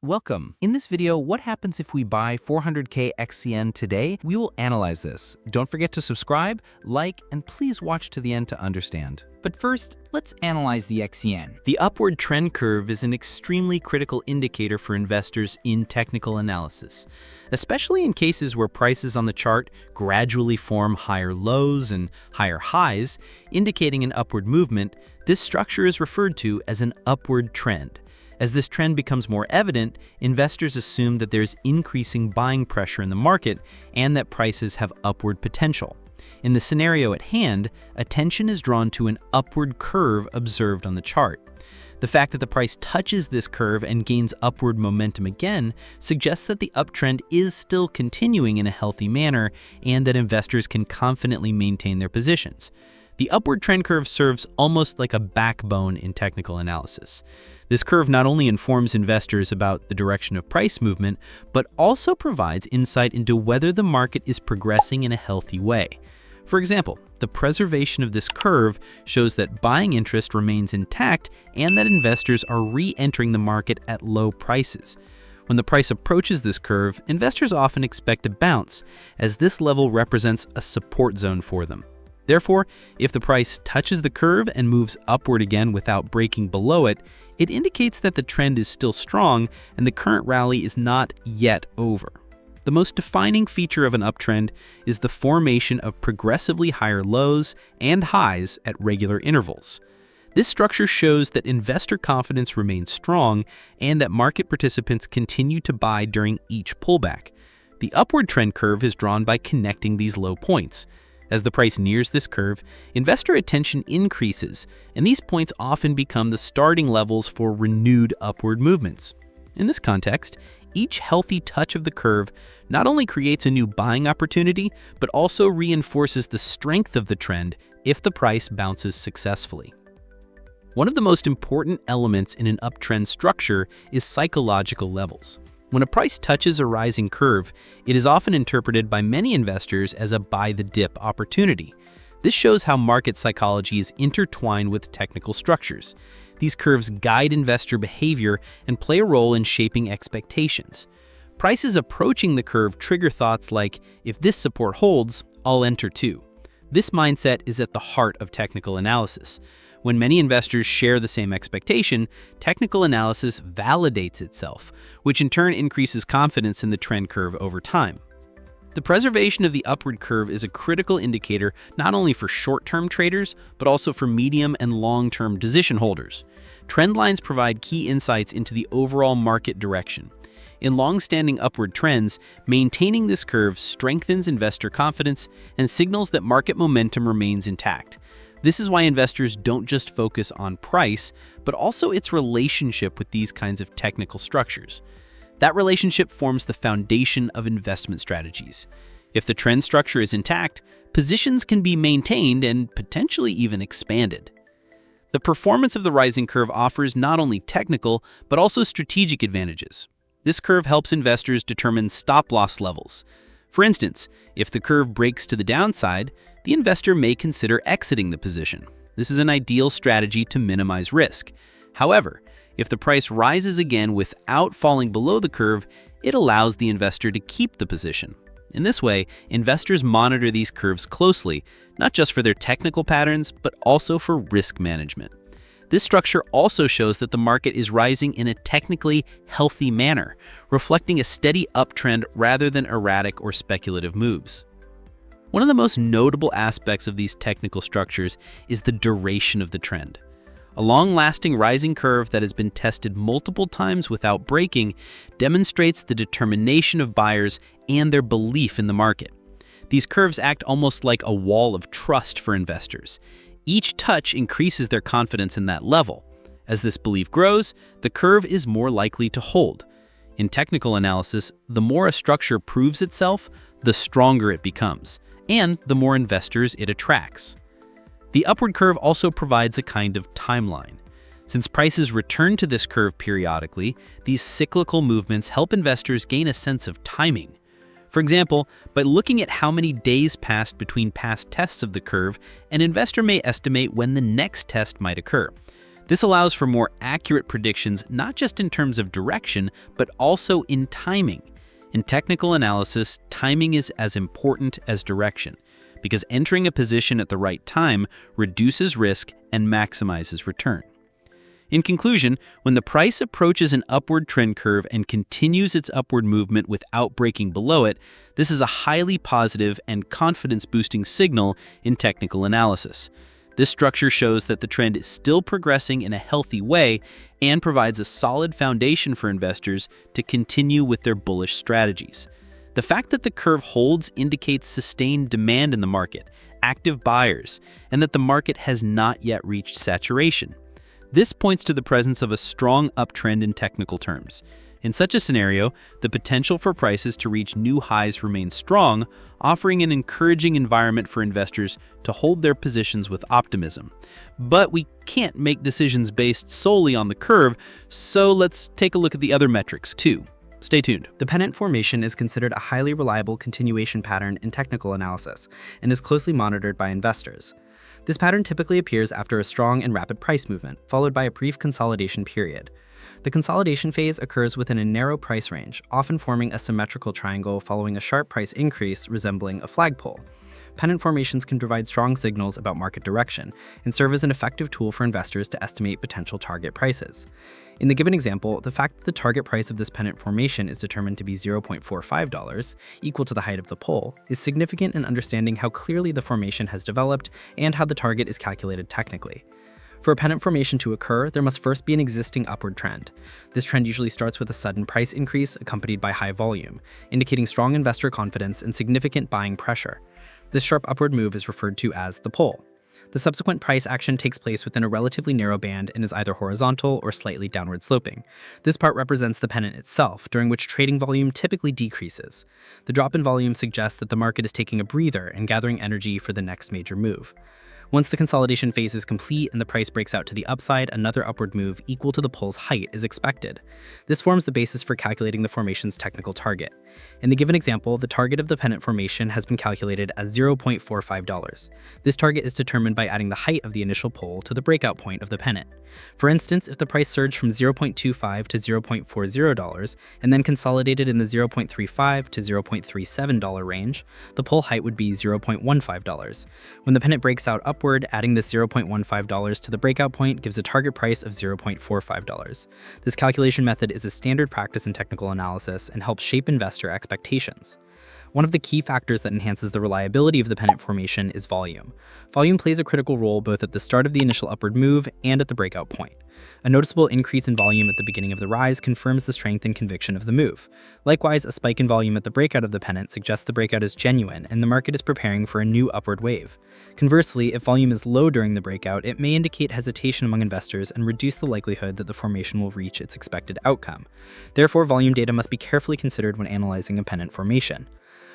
Welcome. In this video, what happens if we buy 400k XCN today? We will analyze this. Don't forget to subscribe, like, and please watch to the end to understand. But first, let's analyze the XCN. The upward trend curve is an extremely critical indicator for investors in technical analysis, especially in cases where prices on the chart gradually form higher lows and higher highs, indicating an upward movement. This structure is referred to as an upward trend. As this trend becomes more evident, investors assume that there's increasing buying pressure in the market and that prices have upward potential. In the scenario at hand, attention is drawn to an upward curve observed on the chart. The fact that the price touches this curve and gains upward momentum again suggests that the uptrend is still continuing in a healthy manner and that investors can confidently maintain their positions. The upward trend curve serves almost like a backbone in technical analysis. This curve not only informs investors about the direction of price movement, but also provides insight into whether the market is progressing in a healthy way. For example, the preservation of this curve shows that buying interest remains intact and that investors are re-entering the market at low prices. When the price approaches this curve, investors often expect a bounce, as this level represents a support zone for them. Therefore, if the price touches the curve and moves upward again without breaking below it, it indicates that the trend is still strong and the current rally is not yet over. The most defining feature of an uptrend is the formation of progressively higher lows and highs at regular intervals. This structure shows that investor confidence remains strong and that market participants continue to buy during each pullback. The upward trend curve is drawn by connecting these low points. As the price nears this curve, investor attention increases, and these points often become the starting levels for renewed upward movements. In this context, each healthy touch of the curve not only creates a new buying opportunity, but also reinforces the strength of the trend if the price bounces successfully. One of the most important elements in an uptrend structure is psychological levels. When a price touches a rising curve, it is often interpreted by many investors as a buy-the-dip opportunity. This shows how market psychology is intertwined with technical structures. These curves guide investor behavior and play a role in shaping expectations. Prices approaching the curve trigger thoughts like, if this support holds, I'll enter too. This mindset is at the heart of technical analysis. When many investors share the same expectation, technical analysis validates itself, which in turn increases confidence in the trend curve over time. The preservation of the upward curve is a critical indicator not only for short-term traders, but also for medium and long-term position holders. Trend lines provide key insights into the overall market direction. In long-standing upward trends, maintaining this curve strengthens investor confidence and signals that market momentum remains intact. This is why investors don't just focus on price, but also its relationship with these kinds of technical structures. That relationship forms the foundation of investment strategies. If the trend structure is intact, positions can be maintained and potentially even expanded. The performance of the rising curve offers not only technical, but also strategic advantages. This curve helps investors determine stop-loss levels. For instance, if the curve breaks to the downside, the investor may consider exiting the position. This is an ideal strategy to minimize risk. However, if the price rises again without falling below the curve, it allows the investor to keep the position. In this way, investors monitor these curves closely, not just for their technical patterns, but also for risk management. This structure also shows that the market is rising in a technically healthy manner, reflecting a steady uptrend rather than erratic or speculative moves. One of the most notable aspects of these technical structures is the duration of the trend. A long-lasting rising curve that has been tested multiple times without breaking demonstrates the determination of buyers and their belief in the market. These curves act almost like a wall of trust for investors. Each touch increases their confidence in that level. As this belief grows, the curve is more likely to hold. In technical analysis, the more a structure proves itself, the stronger it becomes, and the more investors it attracts. The upward curve also provides a kind of timeline. Since prices return to this curve periodically, these cyclical movements help investors gain a sense of timing. For example, by looking at how many days passed between past tests of the curve, an investor may estimate when the next test might occur. This allows for more accurate predictions not just in terms of direction, but also in timing. In technical analysis, timing is as important as direction, because entering a position at the right time reduces risk and maximizes return. In conclusion, when the price approaches an upward trend curve and continues its upward movement without breaking below it, this is a highly positive and confidence-boosting signal in technical analysis. This structure shows that the trend is still progressing in a healthy way and provides a solid foundation for investors to continue with their bullish strategies. The fact that the curve holds indicates sustained demand in the market, active buyers, and that the market has not yet reached saturation. This points to the presence of a strong uptrend in technical terms. In such a scenario, the potential for prices to reach new highs remains strong, offering an encouraging environment for investors to hold their positions with optimism. But we can't make decisions based solely on the curve, so let's take a look at the other metrics too. Stay tuned. The pennant formation is considered a highly reliable continuation pattern in technical analysis and is closely monitored by investors. This pattern typically appears after a strong and rapid price movement, followed by a brief consolidation period. The consolidation phase occurs within a narrow price range, often forming a symmetrical triangle following a sharp price increase resembling a flagpole. Pennant formations can provide strong signals about market direction and serve as an effective tool for investors to estimate potential target prices. In the given example, the fact that the target price of this pennant formation is determined to be $0.45, equal to the height of the pole, is significant in understanding how clearly the formation has developed and how the target is calculated technically. For a pennant formation to occur, there must first be an existing upward trend. This trend usually starts with a sudden price increase accompanied by high volume, indicating strong investor confidence and significant buying pressure. This sharp upward move is referred to as the pole. The subsequent price action takes place within a relatively narrow band and is either horizontal or slightly downward sloping. This part represents the pennant itself, during which trading volume typically decreases. The drop in volume suggests that the market is taking a breather and gathering energy for the next major move. Once the consolidation phase is complete and the price breaks out to the upside, another upward move equal to the pole's height is expected. This forms the basis for calculating the formation's technical target. In the given example, the target of the pennant formation has been calculated as $0.45. This target is determined by adding the height of the initial pole to the breakout point of the pennant. For instance, if the price surged from $0.25 to $0.40 and then consolidated in the $0.35 to $0.37 range, the pole height would be $0.15. When the pennant breaks out upward, adding this $0.15 to the breakout point gives a target price of $0.45. This calculation method is a standard practice in technical analysis and helps shape investor expectations. One of the key factors that enhances the reliability of the pennant formation is volume. Volume plays a critical role both at the start of the initial upward move and at the breakout point. A noticeable increase in volume at the beginning of the rise confirms the strength and conviction of the move. Likewise, a spike in volume at the breakout of the pennant suggests the breakout is genuine and the market is preparing for a new upward wave. Conversely, if volume is low during the breakout, it may indicate hesitation among investors and reduce the likelihood that the formation will reach its expected outcome. Therefore, volume data must be carefully considered when analyzing a pennant formation.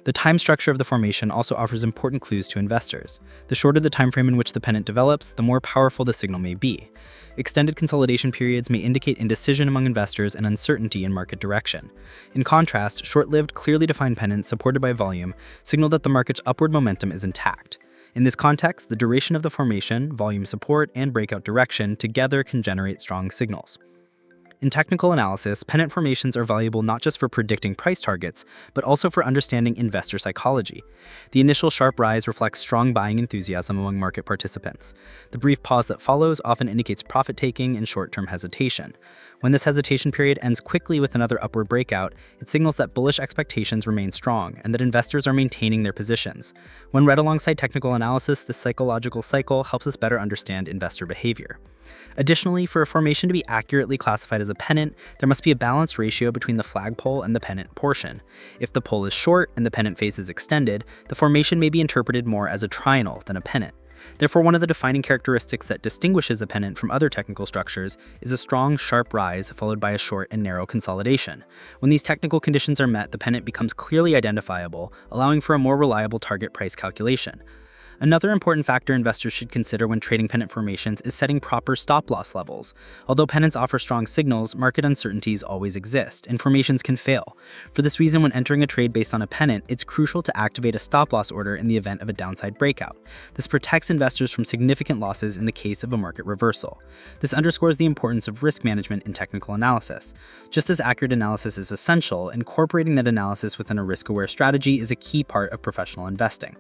The time structure of the formation also offers important clues to investors. The shorter the time frame in which the pennant develops, the more powerful the signal may be. Extended consolidation periods may indicate indecision among investors and uncertainty in market direction. In contrast, short-lived, clearly defined pennants supported by volume signal that the market's upward momentum is intact. In this context, the duration of the formation, volume support, and breakout direction together can generate strong signals. In technical analysis, pennant formations are valuable not just for predicting price targets, but also for understanding investor psychology. The initial sharp rise reflects strong buying enthusiasm among market participants. The brief pause that follows often indicates profit-taking and short-term hesitation. When this hesitation period ends quickly with another upward breakout, it signals that bullish expectations remain strong and that investors are maintaining their positions. When read alongside technical analysis, this psychological cycle helps us better understand investor behavior. Additionally, for a formation to be accurately classified as a pennant, there must be a balanced ratio between the flagpole and the pennant portion. If the pole is short and the pennant face is extended, the formation may be interpreted more as a triangle than a pennant. Therefore, one of the defining characteristics that distinguishes a pennant from other technical structures is a strong, sharp rise followed by a short and narrow consolidation. When these technical conditions are met, the pennant becomes clearly identifiable, allowing for a more reliable target price calculation. Another important factor investors should consider when trading pennant formations is setting proper stop-loss levels. Although pennants offer strong signals, market uncertainties always exist, and formations can fail. For this reason, when entering a trade based on a pennant, it's crucial to activate a stop-loss order in the event of a downside breakout. This protects investors from significant losses in the case of a market reversal. This underscores the importance of risk management in technical analysis. Just as accurate analysis is essential, incorporating that analysis within a risk-aware strategy is a key part of professional investing.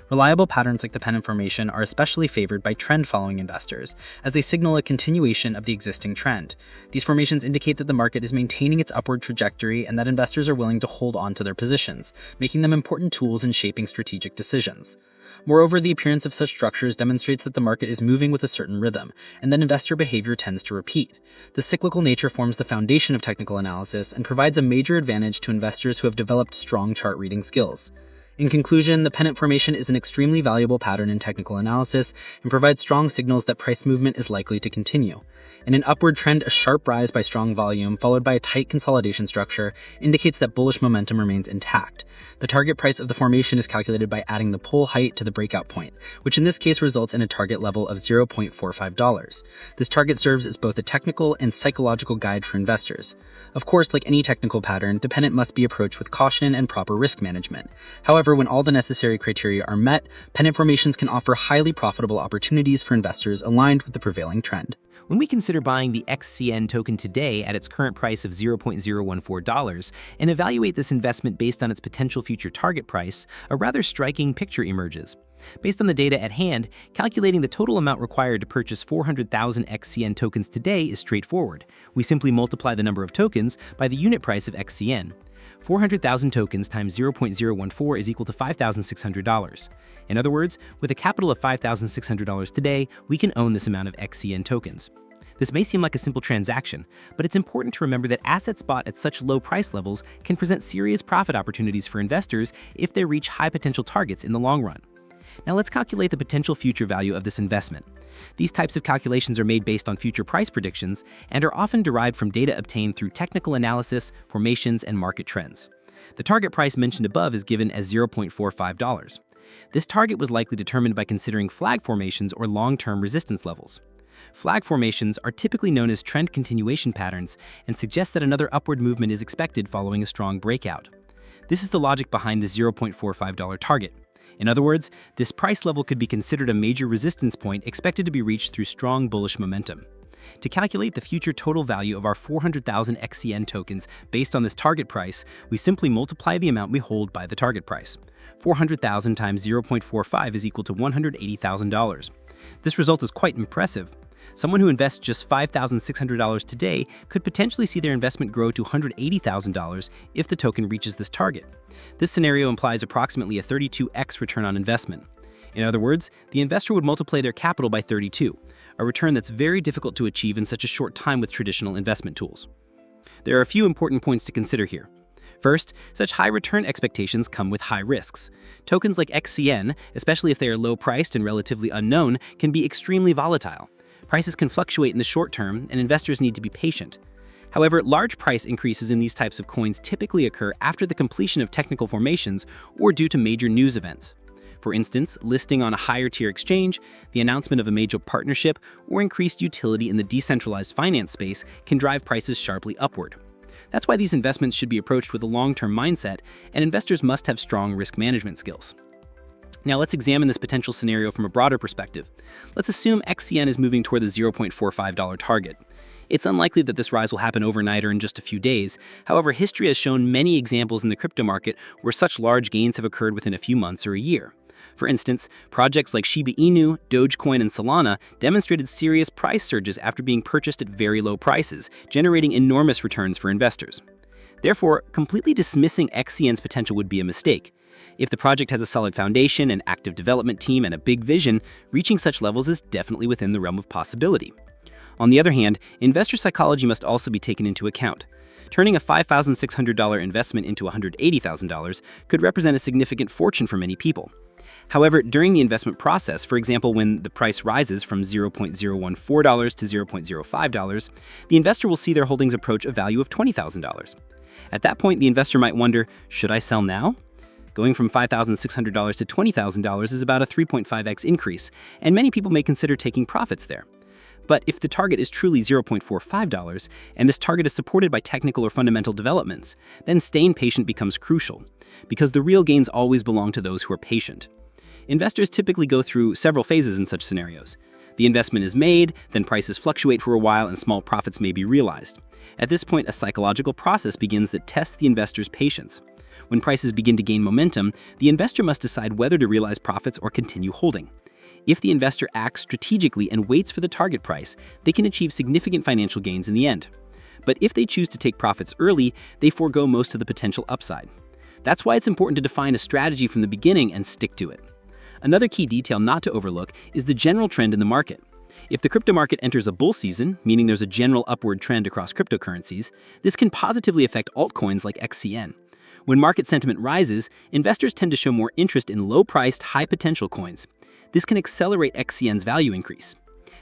Reliable patterns like the pennant formation are especially favored by trend-following investors, as they signal a continuation of the existing trend. These formations indicate that the market is maintaining its upward trajectory and that investors are willing to hold on to their positions, making them important tools in shaping strategic decisions. Moreover, the appearance of such structures demonstrates that the market is moving with a certain rhythm, and that investor behavior tends to repeat. The cyclical nature forms the foundation of technical analysis and provides a major advantage to investors who have developed strong chart reading skills. In conclusion, the pennant formation is an extremely valuable pattern in technical analysis and provides strong signals that price movement is likely to continue. In an upward trend, a sharp rise by strong volume, followed by a tight consolidation structure, indicates that bullish momentum remains intact. The target price of the formation is calculated by adding the pull height to the breakout point, which in this case results in a target level of $0.45. This target serves as both a technical and psychological guide for investors. Of course, like any technical pattern, the pennant must be approached with caution and proper risk management. However, when all the necessary criteria are met, pennant formations can offer highly profitable opportunities for investors aligned with the prevailing trend. When we consider buying the XCN token today at its current price of $0.014 and evaluate this investment based on its potential future target price, a rather striking picture emerges. Based on the data at hand, calculating the total amount required to purchase 400,000 XCN tokens today is straightforward. We simply multiply the number of tokens by the unit price of XCN. 400,000 tokens times 0.014 is equal to $5,600. In other words, with a capital of $5,600 today, we can own this amount of XCN tokens. This may seem like a simple transaction, but it's important to remember that assets bought at such low price levels can present serious profit opportunities for investors if they reach high potential targets in the long run. Now let's calculate the potential future value of this investment. These types of calculations are made based on future price predictions and are often derived from data obtained through technical analysis, formations, and market trends. The target price mentioned above is given as $0.45. This target was likely determined by considering flag formations or long-term resistance levels. Flag formations are typically known as trend continuation patterns and suggest that another upward movement is expected following a strong breakout. This is the logic behind the $0.45 target. In other words, this price level could be considered a major resistance point expected to be reached through strong bullish momentum. To calculate the future total value of our 400,000 XCN tokens based on this target price, we simply multiply the amount we hold by the target price. 400,000 times 0.45 is equal to $180,000. This result is quite impressive. Someone who invests just $5,600 today could potentially see their investment grow to $180,000 if the token reaches this target. This scenario implies approximately a 32x return on investment. In other words, the investor would multiply their capital by 32, a return that's very difficult to achieve in such a short time with traditional investment tools. There are a few important points to consider here. First, such high return expectations come with high risks. Tokens like XCN, especially if they are low-priced and relatively unknown, can be extremely volatile. Prices can fluctuate in the short term, and investors need to be patient. However, large price increases in these types of coins typically occur after the completion of technical formations or due to major news events. For instance, listing on a higher-tier exchange, the announcement of a major partnership, or increased utility in the decentralized finance space can drive prices sharply upward. That's why these investments should be approached with a long-term mindset, and investors must have strong risk management skills. Now let's examine this potential scenario from a broader perspective. Let's assume XCN is moving toward the $0.45 target. It's unlikely that this rise will happen overnight or in just a few days. However, history has shown many examples in the crypto market where such large gains have occurred within a few months or a year. For instance, projects like Shiba Inu, Dogecoin, and Solana demonstrated serious price surges after being purchased at very low prices, generating enormous returns for investors. Therefore, completely dismissing XCN's potential would be a mistake. If the project has a solid foundation, an active development team, and a big vision, reaching such levels is definitely within the realm of possibility. On the other hand, investor psychology must also be taken into account. Turning a $5,600 investment into $180,000 could represent a significant fortune for many people. However, during the investment process, for example when the price rises from $0.014 to $0.05, the investor will see their holdings approach a value of $20,000. At that point, the investor might wonder, should I sell now? Going from $5,600 to $20,000 is about a 3.5x increase, and many people may consider taking profits there. But if the target is truly $0.45, and this target is supported by technical or fundamental developments, then staying patient becomes crucial, because the real gains always belong to those who are patient. Investors typically go through several phases in such scenarios. The investment is made, then prices fluctuate for a while and small profits may be realized. At this point, a psychological process begins that tests the investor's patience. When prices begin to gain momentum, the investor must decide whether to realize profits or continue holding. If the investor acts strategically and waits for the target price, they can achieve significant financial gains in the end. But if they choose to take profits early, they forego most of the potential upside. That's why it's important to define a strategy from the beginning and stick to it. Another key detail not to overlook is the general trend in the market. If the crypto market enters a bull season, meaning there's a general upward trend across cryptocurrencies, this can positively affect altcoins like XCN. When market sentiment rises, investors tend to show more interest in low-priced, high-potential coins. This can accelerate XCN's value increase.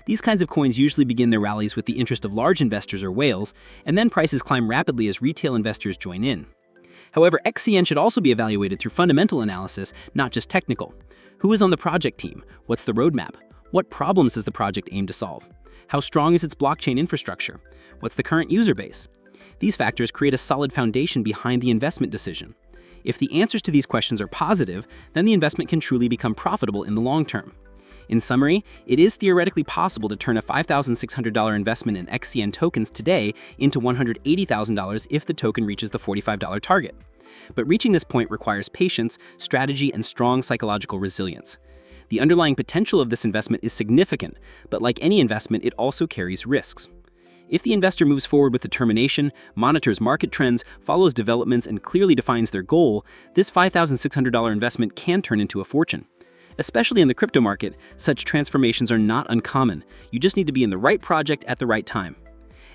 These kinds of coins usually begin their rallies with the interest of large investors or whales, and then prices climb rapidly as retail investors join in. However, XCN should also be evaluated through fundamental analysis, not just technical. Who is on the project team? What's the roadmap? What problems does the project aim to solve? How strong is its blockchain infrastructure? What's the current user base? These factors create a solid foundation behind the investment decision. If the answers to these questions are positive, then the investment can truly become profitable in the long term. In summary, it is theoretically possible to turn a $5,600 investment in XCN tokens today into $180,000 if the token reaches the $45 target. But reaching this point requires patience, strategy, and strong psychological resilience. The underlying potential of this investment is significant, but like any investment, it also carries risks. If the investor moves forward with determination, monitors market trends, follows developments, and clearly defines their goal, this $5,600 investment can turn into a fortune. Especially in the crypto market, such transformations are not uncommon. You just need to be in the right project at the right time.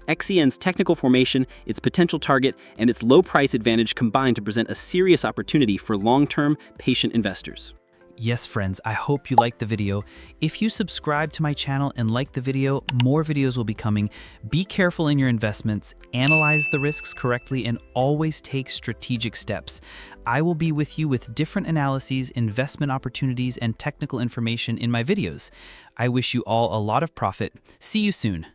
XCN's technical formation, its potential target, and its low price advantage combine to present a serious opportunity for long-term, patient investors. Yes, friends, I hope you liked the video. If you subscribe to my channel and like the video, more videos will be coming. Be careful in your investments, analyze the risks correctly, and always take strategic steps. I will be with you with different analyses, investment opportunities, and technical information in my videos. I wish you all a lot of profit. See you soon.